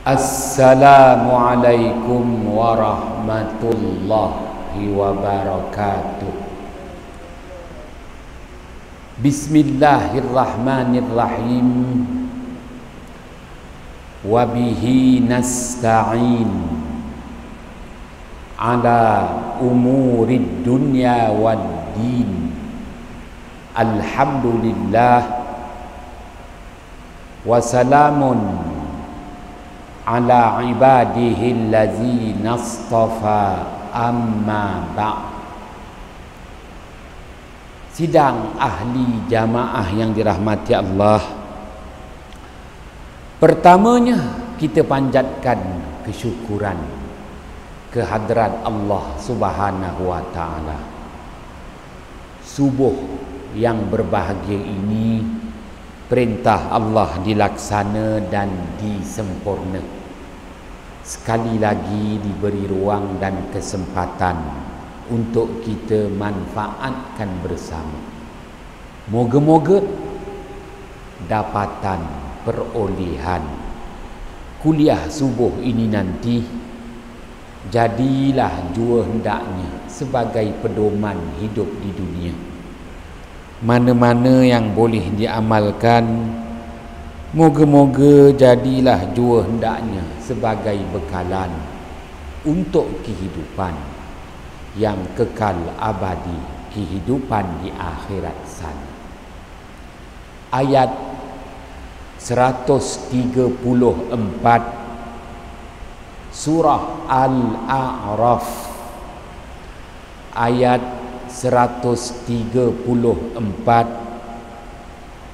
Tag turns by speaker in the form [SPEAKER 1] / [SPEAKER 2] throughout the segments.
[SPEAKER 1] Assalamualaikum warahmatullahi wabarakatuh. Bismillahirrahmanirrahim. Wabihi nasta'in ala umurid dunya wad din. Alhamdulillah wa salamun ala ibadihi allazina astafa, amma ba'. Sidang ahli jamaah yang dirahmati Allah, pertamanya kita panjatkan kesyukuran kehadrat Allah Subhanahu wa ta'ala. Subuh yang berbahagia ini perintah Allah dilaksana dan disempurna. Sekali lagi diberi ruang dan kesempatan untuk kita manfaatkan bersama. Moga-moga dapatan perolehan kuliah subuh ini nanti jadilah jua hendaknya sebagai pedoman hidup di dunia. Mana-mana yang boleh diamalkan, moga-moga jadilah jua hendaknya sebagai bekalan untuk kehidupan yang kekal abadi, kehidupan di akhirat sana. Ayat 134 surah Al-A'raf, ayat 134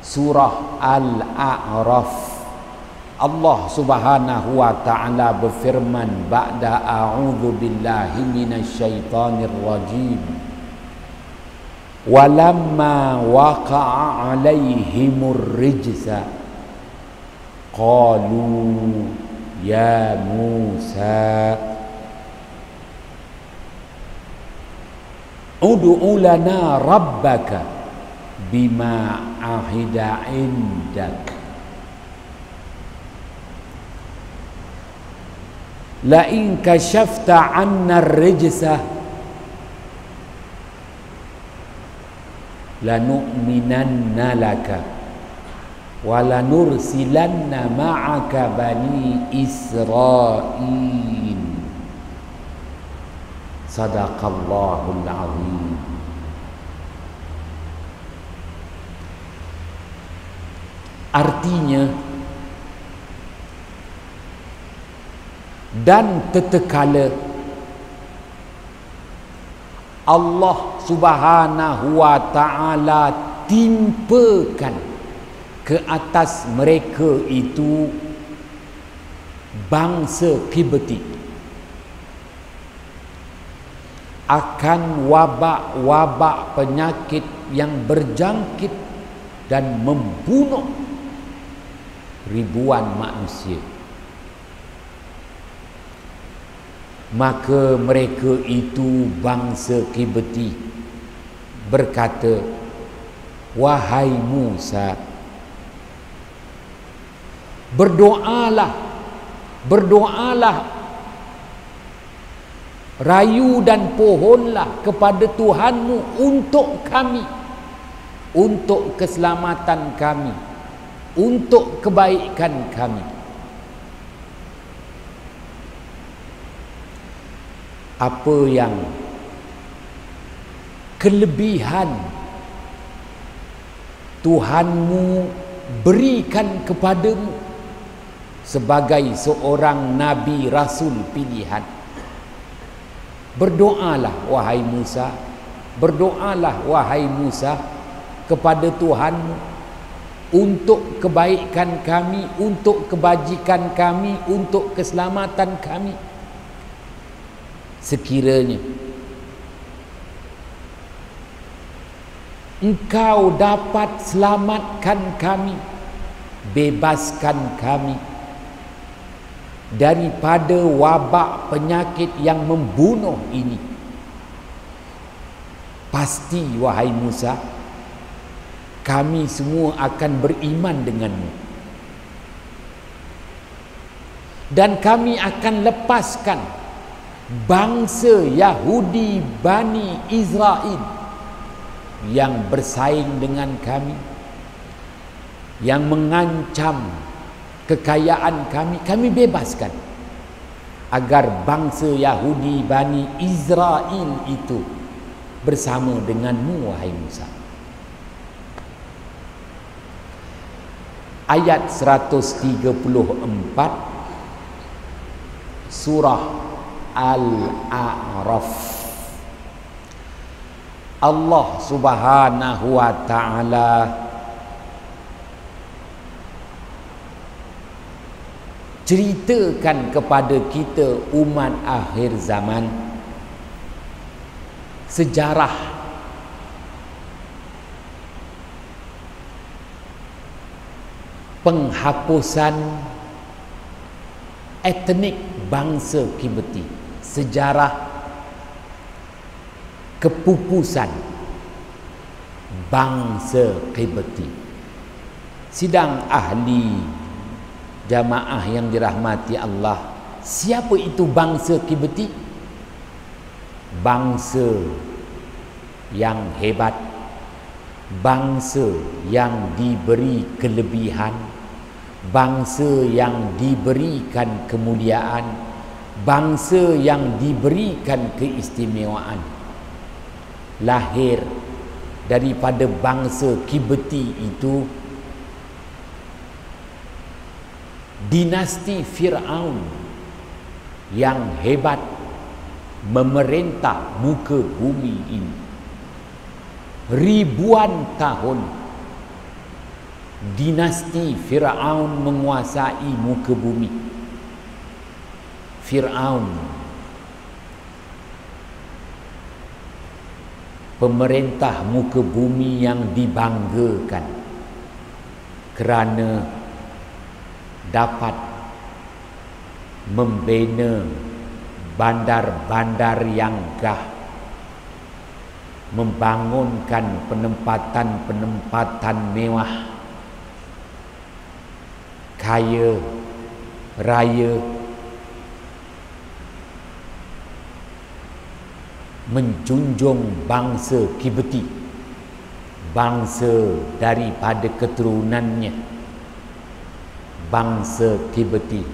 [SPEAKER 1] surah Al-A'raf, Allah Subhanahu wa ta'ala berfirman ba'da a'udzu billahi minasyaitonir rajim. Walamma waqa'a 'alaihimur rijza qalu ya Musa ud'u lana rabbaka bima ahida indak la in kashafta 'anna ar-rijsa lanu'minanna laka wa lanursilanna ma'aka bani Israil. Sadaqallahul azim. Artinya, dan tetekala Allah Subhanahu wa ta'ala timpakan ke atas mereka itu bangsa Qibti akan wabak-wabak penyakit yang berjangkit dan membunuh ribuan manusia. Maka mereka itu bangsa Qibti berkata, wahai Musa, berdoalah, rayu dan pohonlah kepada Tuhanmu untuk kami, untuk keselamatan kami, untuk kebaikan kami. Apa yang kelebihan Tuhanmu berikan kepadamu sebagai seorang Nabi Rasul pilihan. Berdoalah wahai Musa, berdoalah wahai Musa kepada Tuhanmu untuk kebaikan kami, untuk kebajikan kami, untuk keselamatan kami. Sekiranya Engkau dapat selamatkan kami, bebaskan kami daripada wabak penyakit yang membunuh ini, pasti wahai Musa, kami semua akan beriman denganmu. Dan kami akan lepaskan bangsa Yahudi Bani Israel yang bersaing dengan kami, yang mengancam kekayaan kami, kami bebaskan agar bangsa Yahudi Bani Israel itu bersama denganmu, wahai Musa. Ayat 134 surah Al-A'raf. Allah Subhanahu wa ta'ala ceritakan kepada kita umat akhir zaman sejarah penghapusan etnik bangsa Kibti, sejarah kepupusan bangsa Kibti. Sidang ahli jamaah yang dirahmati Allah, siapa itu bangsa Kibti? Bangsa yang hebat, bangsa yang diberi kelebihan, bangsa yang diberikan kemuliaan, bangsa yang diberikan keistimewaan. Lahir daripada bangsa Kibti itu dinasti Fir'aun yang hebat memerintah muka bumi ini ribuan tahun. Dinasti Fir'aun menguasai muka bumi. Fir'aun pemerintah muka bumi yang dibanggakan kerana dapat membina bandar-bandar yang gah, membangunkan penempatan-penempatan mewah, kaya raya, menjunjung bangsa Kibti, bangsa daripada keturunannya, bangsa Kibti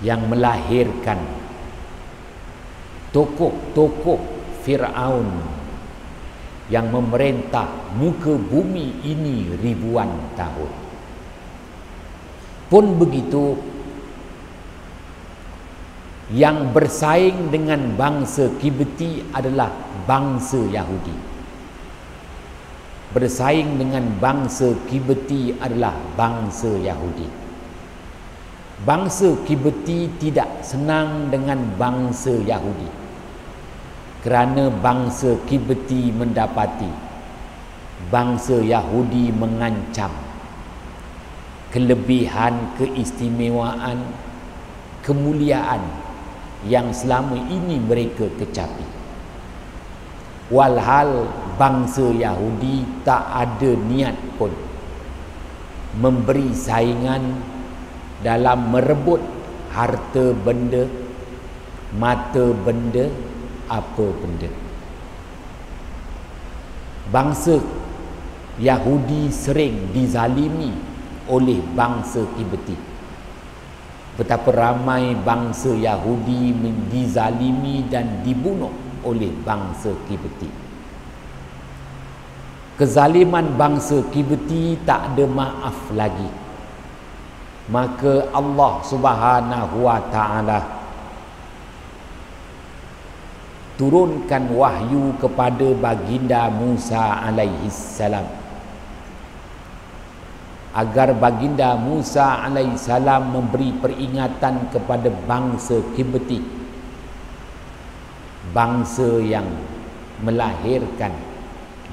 [SPEAKER 1] yang melahirkan tokoh-tokoh Fir'aun yang memerintah muka bumi ini ribuan tahun. Pun begitu, yang bersaing dengan bangsa Kibti adalah bangsa Yahudi. Bersaing dengan bangsa Kibti adalah bangsa Yahudi. Bangsa Kibti tidak senang dengan bangsa Yahudi, kerana bangsa Kibti mendapati bangsa Yahudi mengancam kelebihan, keistimewaan, kemuliaan yang selama ini mereka kecapi. Walhal bangsa Yahudi tak ada niat pun memberi saingan dalam merebut harta benda, mata benda, apa benda. Bangsa Yahudi sering dizalimi oleh bangsa Kibti. Betapa ramai bangsa Yahudi dizalimi dan dibunuh oleh bangsa Kibti. Kezaliman bangsa Kibti tak ada maaf lagi. Maka Allah Subhanahu wa ta'ala turunkan wahyu kepada baginda Musa alaihi salam agar baginda Musa alaihi salam memberi peringatan kepada bangsa Kibti, bangsa yang melahirkan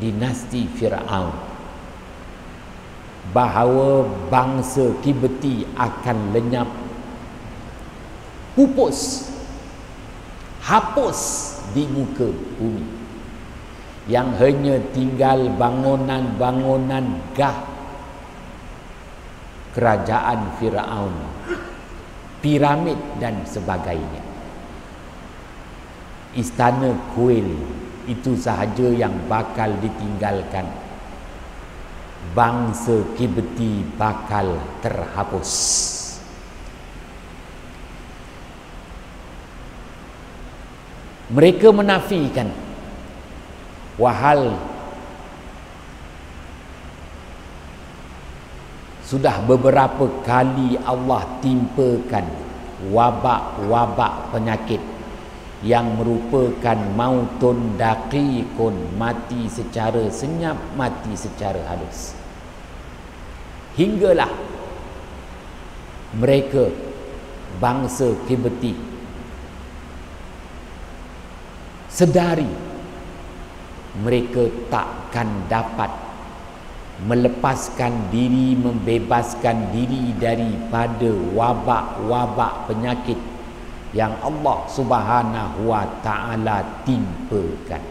[SPEAKER 1] dinasti Fir'aun, bahawa bangsa Kibti akan lenyap, pupus, hapus di muka bumi, yang hanya tinggal bangunan-bangunan gah kerajaan Fir'aun piramid dan sebagainya. Istana kuil itu sahaja yang bakal ditinggalkan. Bangsa Kibti bakal terhapus. Mereka menafikan wahal sudah beberapa kali Allah timpakan wabak-wabak penyakit yang merupakan mautun daqiqun, mati secara senyap, mati secara halus. Hinggalah mereka bangsa Kibti sedari mereka takkan dapat melepaskan diri, membebaskan diri daripada wabak-wabak penyakit yang Allah Subhanahu wa ta'ala timpakan.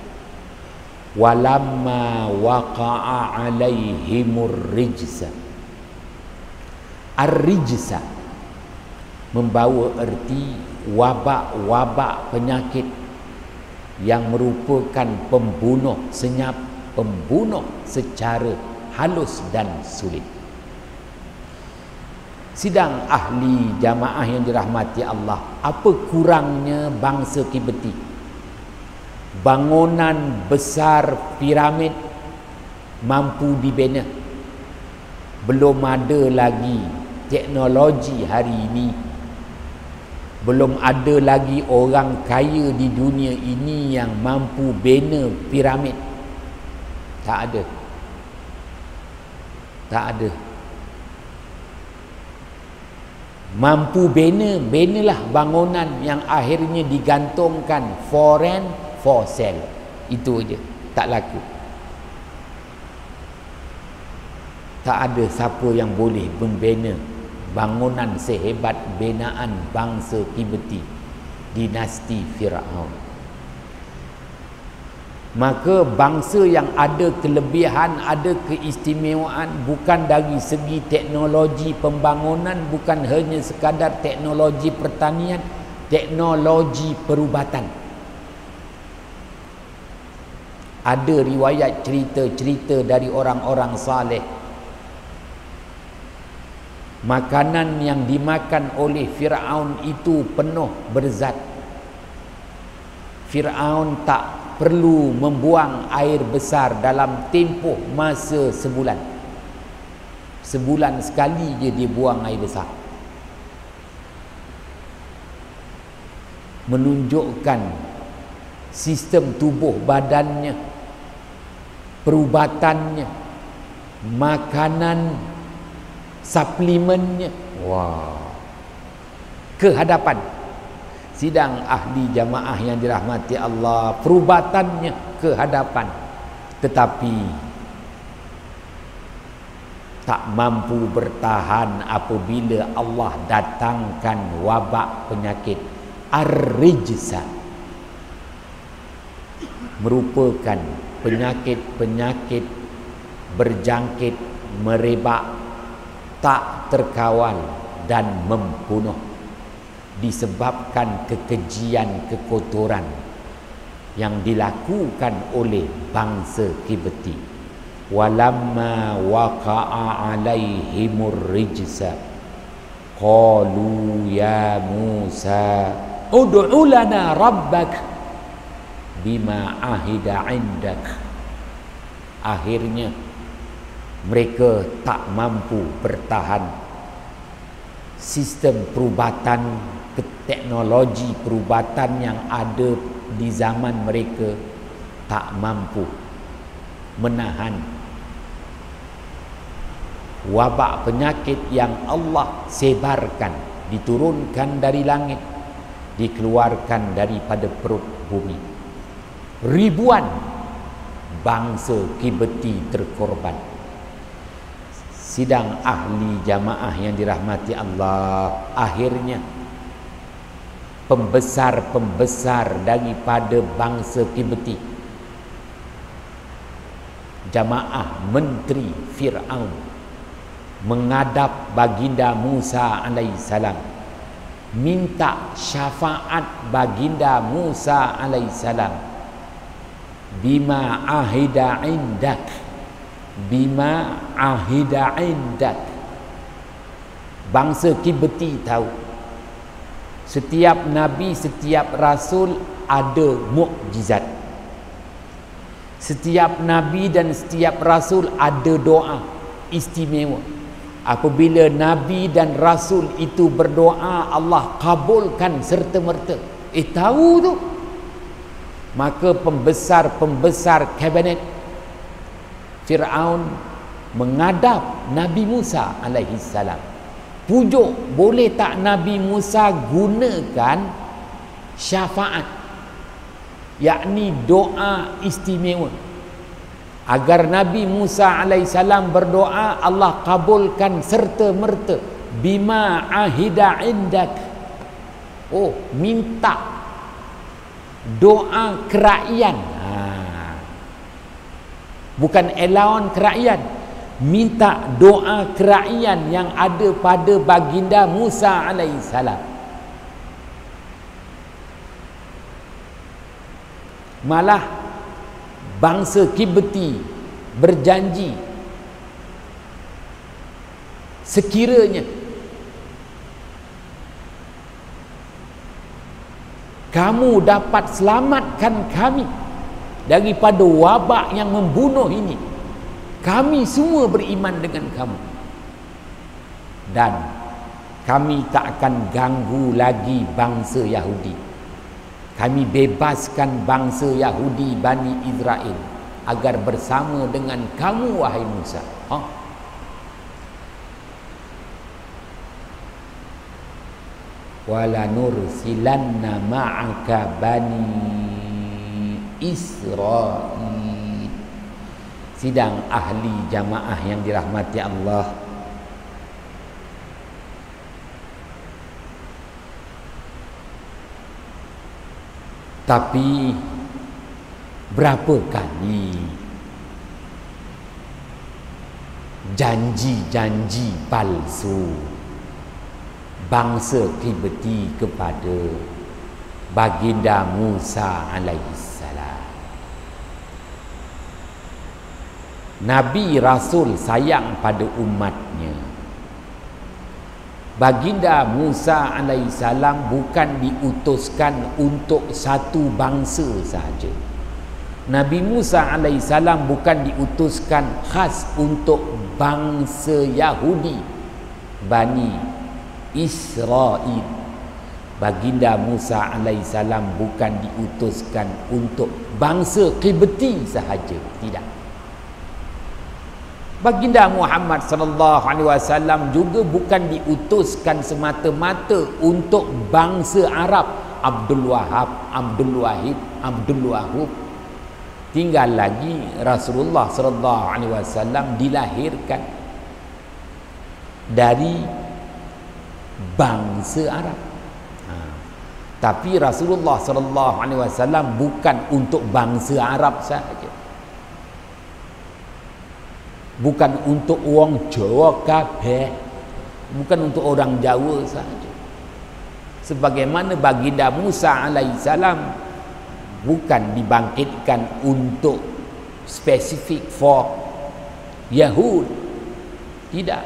[SPEAKER 1] Walamma waqa'a alaihimur rijsa. Ar-rijsa membawa erti wabak-wabak penyakit yang merupakan pembunuh senyap, pembunuh secara halus dan sulit. Sidang ahli jamaah yang dirahmati Allah, apa kurangnya bangsa Kibti? Bangunan besar piramid mampu dibina. Belum ada lagi teknologi hari ini. Belum ada lagi orang kaya di dunia ini yang mampu bina piramid. Tak ada. Tak ada. Mampu benalah bangunan yang akhirnya digantungkan for rent, for sale. Itu aja, tak laku. Tak ada siapa yang boleh membina bangunan sehebat binaan bangsa Kibti, dinasti Firaun. Maka bangsa yang ada kelebihan, ada keistimewaan bukan dari segi teknologi pembangunan, bukan hanya sekadar teknologi pertanian, teknologi perubatan. Ada riwayat cerita-cerita dari orang-orang saleh, makanan yang dimakan oleh Firaun itu penuh berzat. Firaun tak perlu membuang air besar dalam tempoh masa sebulan. Sebulan sekali je dia buang air besar. Menunjukkan sistem tubuh badannya, perubatannya, makanan, suplemennya. Wah. Kehadapan sidang ahli jamaah yang dirahmati Allah, perubatannya ke hadapan, tetapi tak mampu bertahan apabila Allah datangkan wabak penyakit. Ar-rijsa merupakan penyakit-penyakit berjangkit, merebak, tak terkawal dan membunuh, disebabkan kekejian, kekotoran yang dilakukan oleh bangsa Kibti. Walamma waqa'a alaihimur rijsa qalu ya Musa ud'u lana rabbak bima ahida 'indak. Akhirnya mereka tak mampu bertahan. Sistem perubatan, teknologi perubatan yang ada di zaman mereka tak mampu menahan wabak penyakit yang Allah sebarkan, diturunkan dari langit, dikeluarkan daripada perut bumi. Ribuan bangsa Kibti terkorban. Sidang ahli jamaah yang dirahmati Allah, akhirnya pembesar-pembesar daripada bangsa Kibti, jamaah menteri Firaun, menghadap baginda Musa alaihissalam minta syafaat baginda Musa alaihissalam. Bima ahida indak, bima ahida indak. Bangsa Kibti tahu setiap nabi, setiap rasul ada mukjizat. Setiap nabi dan setiap rasul ada doa istimewa. Apabila nabi dan rasul itu berdoa, Allah kabulkan serta-merta. Tahu tu. Maka pembesar-pembesar kabinet Fir'aun mengadap Nabi Musa alaihi salam. Pujuk, boleh tak Nabi Musa gunakan syafaat, yakni doa istimewa, agar Nabi Musa alaihissalam berdoa, Allah kabulkan serta-merta. Bima ahida indak. Oh, minta doa kerajaan, bukan allowance kerajaan, minta doa kerajaan yang ada pada baginda Musa alaihissalam. Malah bangsa Kibti berjanji, sekiranya kamu dapat selamatkan kami daripada wabak yang membunuh ini, kami semua beriman dengan kamu, dan kami tak akan ganggu lagi bangsa Yahudi. Kami bebaskan bangsa Yahudi Bani Israel agar bersama dengan kamu, wahai Musa. Wala nursilanna ma'aka Bani Israel. Sidang ahli jamaah yang dirahmati Allah, tapi berapa kali janji-janji palsu bangsa Kibti kepada baginda Musa alaihissalam. Nabi Rasul sayang pada umatnya. Baginda Musa alaihissalam bukan diutuskan untuk satu bangsa sahaja. Nabi Musa alaihissalam bukan diutuskan khas untuk bangsa Yahudi Bani Israel. Baginda Musa alaihissalam bukan diutuskan untuk bangsa Kibti sahaja, tidak. Baginda Muhammad sallallahu alaihi wasallam juga bukan diutuskan semata-mata untuk bangsa Arab. Abdul Wahab, Abdul Wahid, Abdul Wahub. Tinggal lagi Rasulullah sallallahu alaihi wasallam dilahirkan dari bangsa Arab. Tapi Rasulullah sallallahu alaihi wasallam bukan untuk bangsa Arab sahaja. Bukan untuk orang Jawa kabeh, bukan untuk orang Jawa sahaja. Sebagaimana baginda Musa alaihissalam bukan dibangkitkan untuk spesifik for Yahud, tidak,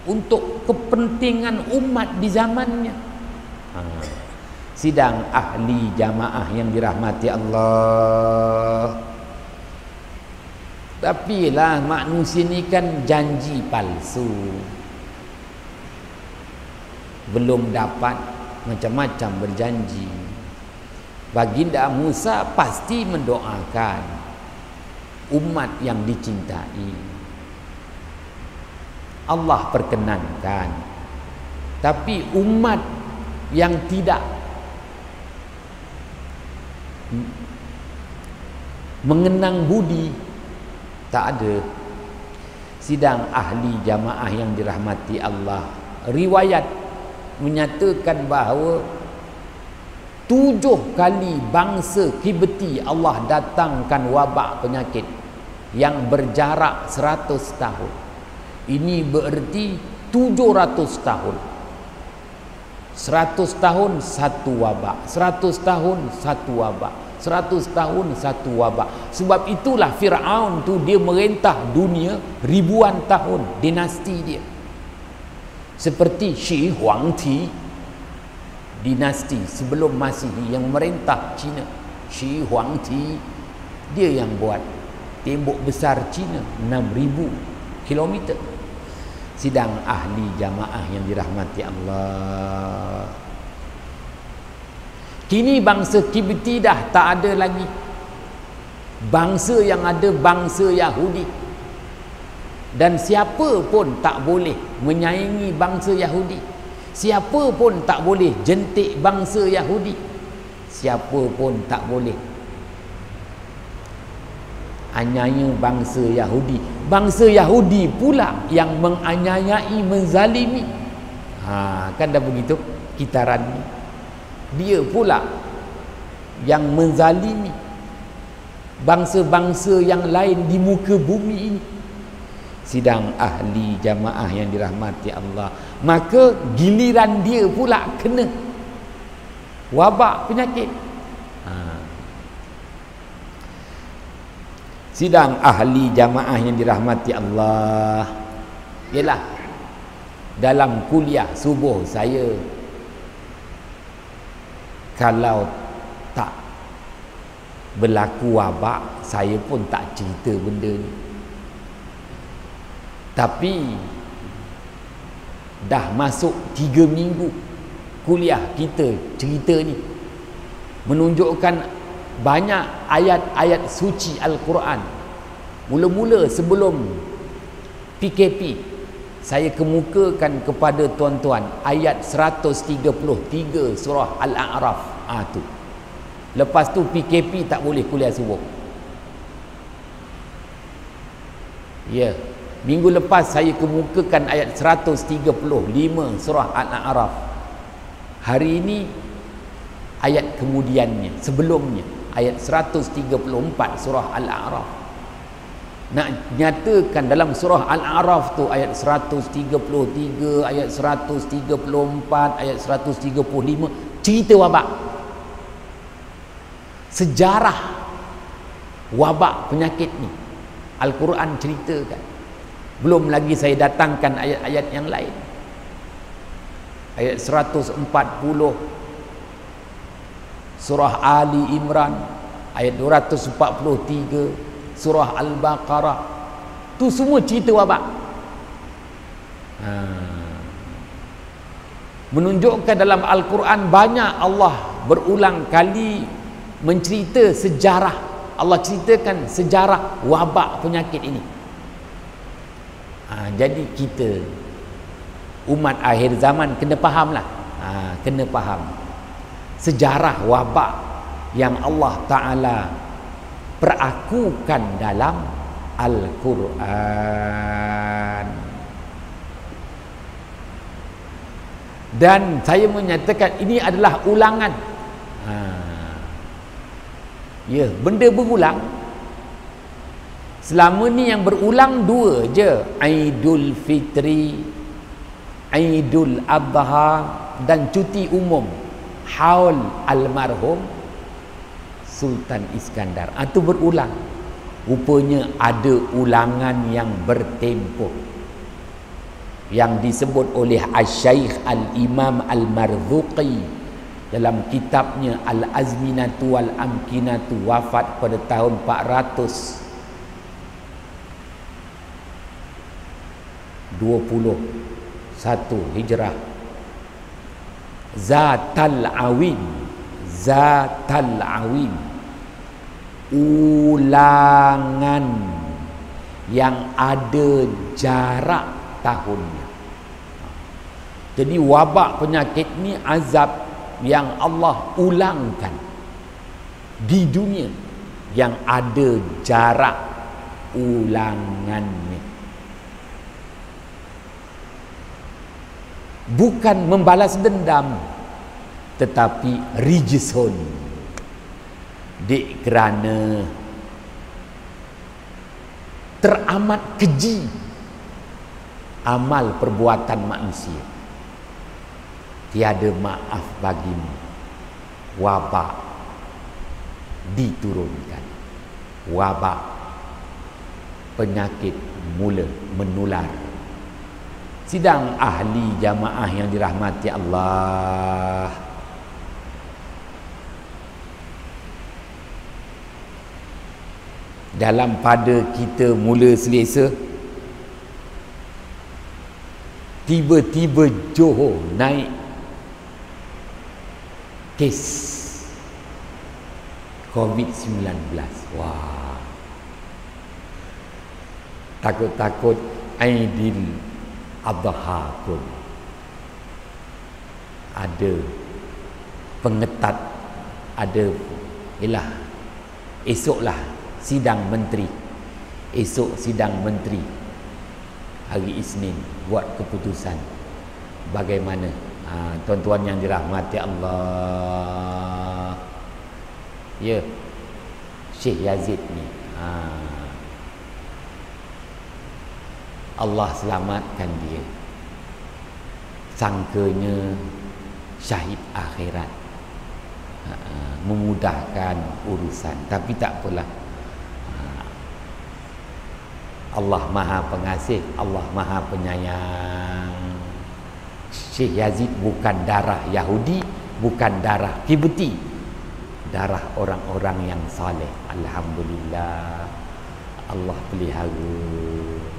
[SPEAKER 1] untuk kepentingan umat di zamannya. Sidang ahli jamaah yang dirahmati Allah. Tapi lah manusia ni kan janji palsu, belum dapat, macam-macam berjanji. Baginda Musa pasti mendoakan umat yang dicintai, Allah perkenankan. Tapi umat yang tidak mengenang budi, tak ada. Sidang ahli jamaah yang dirahmati Allah, riwayat menyatakan bahawa 7 kali bangsa Kibti Allah datangkan wabak penyakit yang berjarak 100 tahun. Ini bererti 700 tahun 100 tahun satu wabak, 100 tahun satu wabak, 100 tahun satu wabak. Sebab itulah Fir'aun tu dia merintah dunia ribuan tahun, dinasti dia. Seperti Shi Huangti, dinasti sebelum Masihi yang memerintah Cina. Shi Huangti, dia yang buat tembok besar Cina 6,000 kilometer. Sidang ahli jamaah yang dirahmati Allah. Kini bangsa Kibti dah tak ada lagi. Bangsa yang ada bangsa Yahudi. Dan siapa pun tak boleh menyaingi bangsa Yahudi. Siapa pun tak boleh jentik bangsa Yahudi. Siapa pun tak boleh anyaya bangsa Yahudi. Bangsa Yahudi pula yang menganyayai, menzalimi. Kan dah begitu kitaran ni. Dia pula yang menzalimi bangsa-bangsa yang lain di muka bumi ini. Sidang ahli jamaah yang dirahmati Allah. Maka giliran dia pula kena wabak penyakit. Sidang ahli jamaah yang dirahmati Allah. Yalah, dalam kuliah subuh saya, kalau tak berlaku wabak, saya pun tak cerita benda ni. Tapi dah masuk 3 minggu kuliah kita cerita ni, menunjukkan banyak ayat-ayat suci Al-Quran. Mula-mula sebelum PKP, saya kemukakan kepada tuan-tuan ayat 133 surah Al-A'raf. Tu. Lepas tu PKP tak boleh kuliah subuh. Ya, minggu lepas saya kemukakan ayat 135 surah Al-A'raf. Hari ini ayat kemudiannya, sebelumnya ayat 134 surah Al-A'raf. Nak nyatakan dalam surah Al-A'raf tu ayat 133, ayat 134, ayat 135 cerita wabak. Sejarah wabak penyakit ni Al-Quran ceritakan. Belum lagi saya datangkan ayat-ayat yang lain. Ayat 140 surah Ali Imran, ayat 243 surah Al-Baqarah. Tu semua cerita wabak. Menunjukkan dalam Al-Quran banyak Allah berulang kali mencerita sejarah. Allah ceritakan sejarah wabak penyakit ini. Jadi kita umat akhir zaman kena fahamlah. Kena faham sejarah wabak yang Allah Ta'ala perakukan dalam Al-Quran. Dan saya menyatakan ini adalah ulangan. Ya, benda berulang. Selama ni yang berulang dua je, Aidul Fitri, Aidul Adha dan cuti umum haul almarhum Sultan Iskandar. Itu berulang. Rupanya ada ulangan yang bertempoh yang disebut oleh Asy-Syaikh Al-Imam Al-Marzuqi dalam kitabnya Al-Azminatu Wal-Amkinatu, wafat pada tahun 421 Hijrah. Zatal Awin, Zatal Awin, ulangan yang ada jarak tahunnya. Jadi wabak penyakit ni azab yang Allah ulangkan di dunia, yang ada jarak ulangannya. Bukan membalas dendam, tetapi rijsun, dek kerana teramat keji amal perbuatan manusia. tiada maaf bagimu. Wabak diturunkan. Wabak, penyakit mula menular. Sidang ahli jamaah yang dirahmati Allah, dalam pada kita mula selesa, tiba-tiba Johor naik kes COVID-19. Wah, takut-takut Aidil Adha pun ada pengetat, ada ialah esoklah sidang menteri, esok sidang menteri hari Isnin buat keputusan bagaimana. Tuan-tuan yang dirahmati Allah, ya, Syekh Yazid ni, Allah selamatkan dia, sangkanya syahid akhirat, memudahkan urusan, tapi tak apalah. Allah Maha Pengasih, Allah Maha Penyayang. Syekh Yazid bukan darah Yahudi, bukan darah Kibti, darah orang-orang yang saleh. Alhamdulillah, Allah pelihara.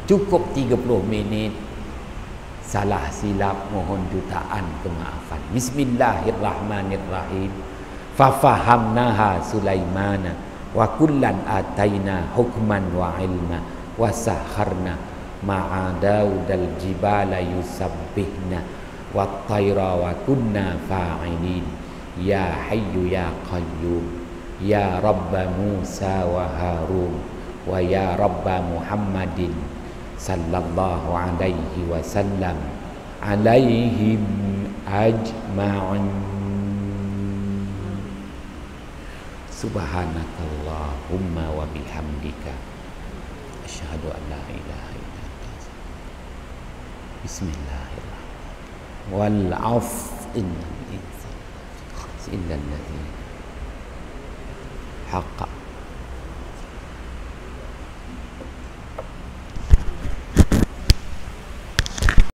[SPEAKER 1] Cukup 30 minit, salah silap mohon jutaan kemaafan. Bismillahirrahmanirrahim. Fafahamnaha Sulaimana wa kullan ataina hukman wa ilma wa sakharna ma'a Daudal jibala yusabbihna wa tayra wa kunna fa'ilin. Ya hayyu ya qayyum, ya rabba Musa wa Harun, wa ya rabba Muhammadin sallallahu alaihi wasallam alaihim ajma'in. Subhanakallahumma wa bihamdika asyhadu an la ilaha illa anta. Bismillahirrahmanirrahim. Wal 'af innal insana illa alladhi haqqa